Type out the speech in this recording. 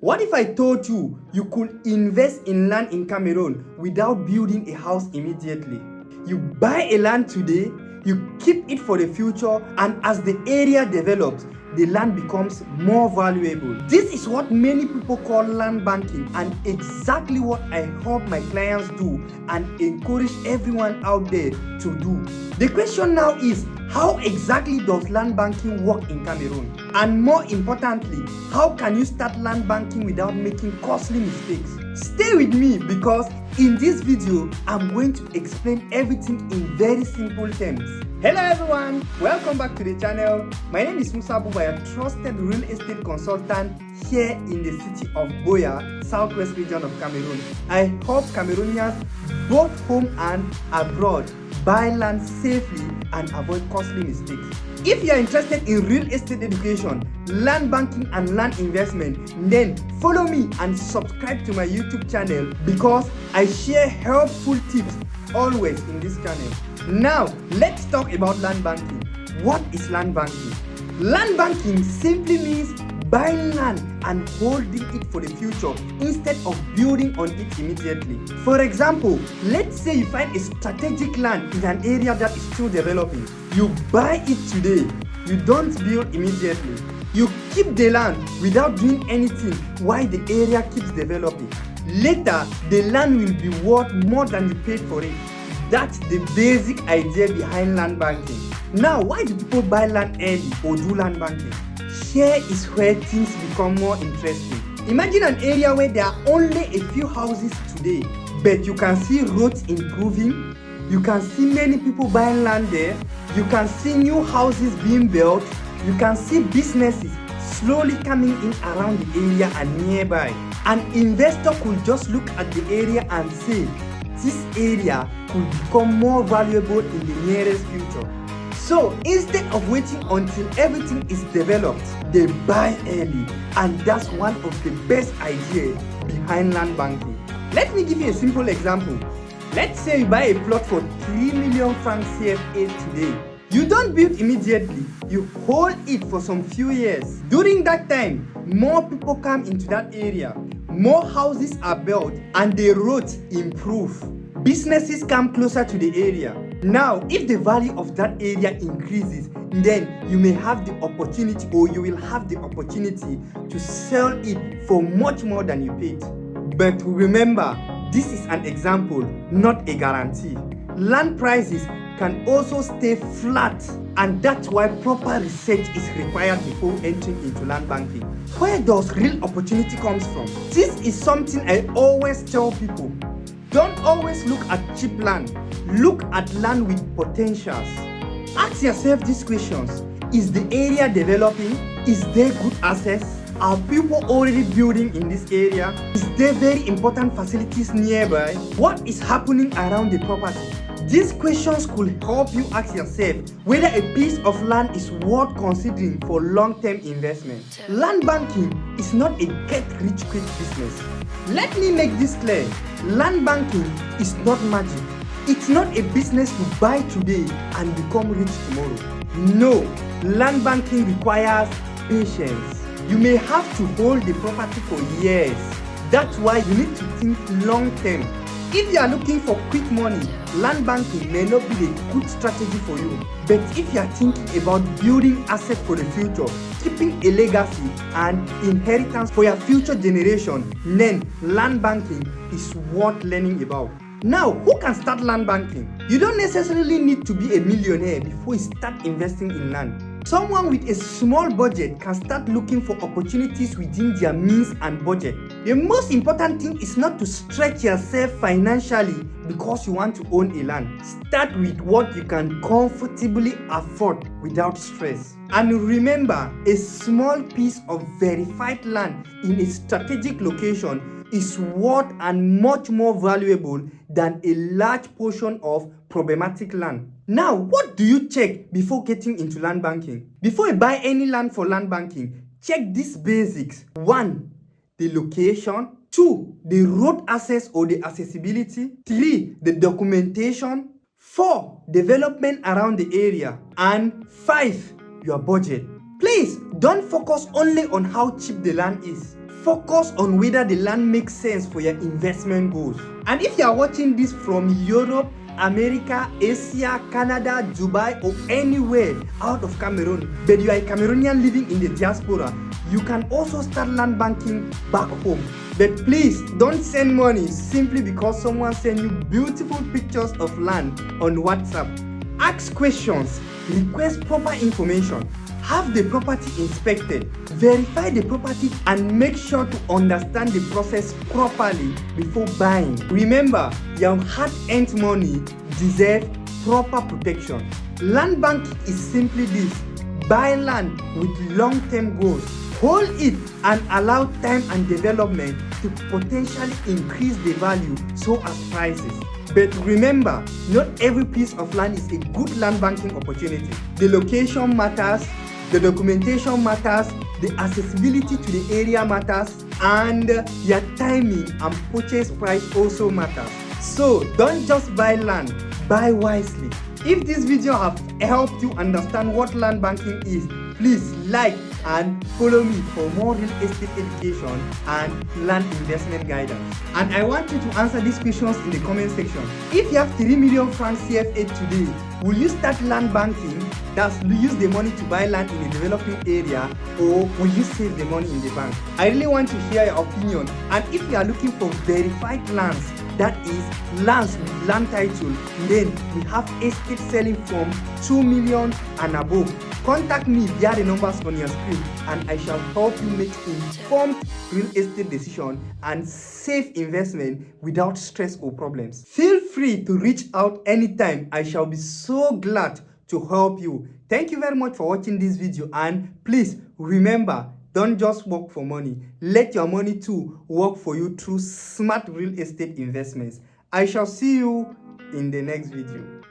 What if I told you you could invest in land in Cameroon without building a house immediately? You buy a land today, you keep it for the future, and as the area develops, the land becomes more valuable. This is what many people call land banking, and exactly what I hope my clients do and encourage everyone out there to do. The question now is, how exactly does land banking work in Cameroon? And more importantly, how can you start land banking without making costly mistakes? Stay with me, because in this video, I'm going to explain everything in very simple terms. Hello everyone, welcome back to the channel. My name is Musa Buba, a trusted real estate consultant here in the city of Boya, southwest region of Cameroon. I help Cameroonians both home and abroad buy land safely and avoid costly mistakes. If you are interested in real estate education, land banking and land investment, then follow me and subscribe to my YouTube channel, because I share helpful tips always in this channel. Now, let's talk about land banking. What is land banking? Land banking simply means buying land and holding it for the future instead of building on it immediately. For example, let's say you find a strategic land in an area that is still developing. You buy it today. You don't build immediately. You keep the land without doing anything while the area keeps developing. Later, the land will be worth more than you paid for it. That's the basic idea behind land banking. Now, why do people buy land early or do land banking? Here is where things become more interesting. Imagine an area where there are only a few houses today, but you can see roads improving, you can see many people buying land there, you can see new houses being built, you can see businesses slowly coming in around the area and nearby. An investor could just look at the area and say, this area could become more valuable in the nearest future. So instead of waiting until everything is developed, they buy early, and that's one of the best ideas behind land banking. Let me give you a simple example. Let's say you buy a plot for 3 million francs CFA today. You don't build immediately, you hold it for some few years. During that time, more people come into that area, more houses are built, and the roads improve. Businesses come closer to the area. Now, if the value of that area increases, then you may have the opportunity, or you will have the opportunity to sell it for much more than you paid. But remember, this is an example, not a guarantee. Land prices can also stay flat, and that's why proper research is required before entering into land banking. Where does real opportunity comes from? This is something I always tell people. Don't always look at cheap land. Look at land with potentials. Ask yourself these questions. Is the area developing? Is there good access? Are people already building in this area? Is there very important facilities nearby? What is happening around the property? These questions could help you ask yourself whether a piece of land is worth considering for long-term investment. Land banking is not a get-rich-quick business. Let me make this clear. Land banking is not magic. It's not a business to buy today and become rich tomorrow. No, land banking requires patience. You may have to hold the property for years. That's why you need to think long-term. If you are looking for quick money, land banking may not be a good strategy for you. But if you are thinking about building assets for the future, keeping a legacy and inheritance for your future generation, then land banking is worth learning about. Now, who can start land banking? You don't necessarily need to be a millionaire before you start investing in land. Someone with a small budget can start looking for opportunities within their means and budget. The most important thing is not to stretch yourself financially because you want to own a land. Start with what you can comfortably afford without stress. And remember, a small piece of verified land in a strategic location is worth and much more valuable than a large portion of problematic land. Now, what do you check before getting into land banking? Before you buy any land for land banking, check these basics. 1. The location. 2. The road access or the accessibility. 3. The documentation. 4. Development around the area. And 5. Your budget. Please don't focus only on how cheap the land is. Focus on whether the land makes sense for your investment goals. And if you are watching this from Europe, America, Asia, Canada, Dubai, or anywhere out of Cameroon, but you are a Cameroonian living in the diaspora, you can also start land banking back home. But please don't send money simply because someone sent you beautiful pictures of land on WhatsApp. Ask questions, request proper information, have the property inspected, verify the property, and make sure to understand the process properly before buying. Remember, your hard-earned money deserves proper protection. Land banking is simply this: buy land with long-term goals, hold it, and allow time and development to potentially increase the value so as prices. But remember, not every piece of land is a good land banking opportunity. The location matters, the documentation matters, the accessibility to the area matters, and your timing and purchase price also matters. So don't just buy land, buy wisely. If this video has helped you understand what land banking is, please like and follow me for more real estate education and land investment guidance. And I want you to answer these questions in the comment section. If you have 3 million francs CFA today, will you start land banking? That's use the money to buy land in a developing area, or will you save the money in the bank? I really want to hear your opinion. And if you are looking for verified lands, that is lands with land title, then we have estate selling from 2 million and above. Contact me via the numbers on your screen and I shall help you make informed real estate decision and safe investment without stress or problems. Feel free to reach out anytime. I shall be so glad to help you. Thank you very much for watching this video, and please remember, don't just work for money. Let your money too work for you through smart real estate investments. I shall see you in the next video.